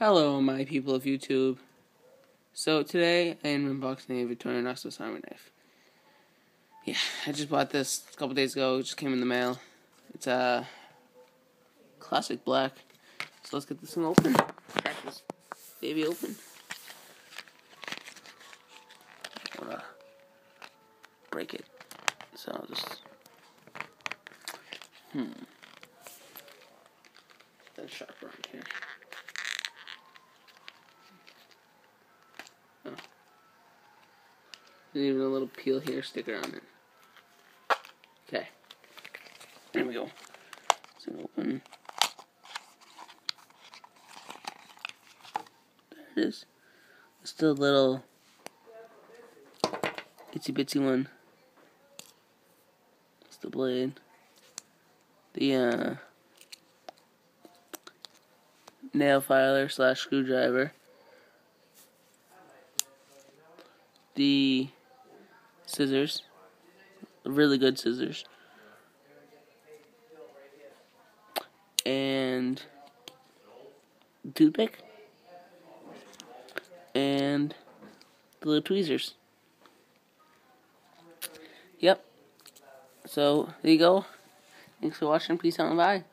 Hello, my people of YouTube. So today I am unboxing a Victorinox Swiss Army knife. Yeah, I just bought this a couple days ago. It just came in the mail. It's a classic black. So let's get this thing open. Crack this baby open. I wanna break it. So I'll just There's a sharp right here. Oh. There's even a little peel here sticker on it. Okay. There we go. So open. There it is. It's the little itsy bitsy one. It's the blade. The nail filer / screwdriver. The scissors. Really good scissors. And toothpick. And the little tweezers. Yep. So, there you go. Thanks for watching. Peace out and bye.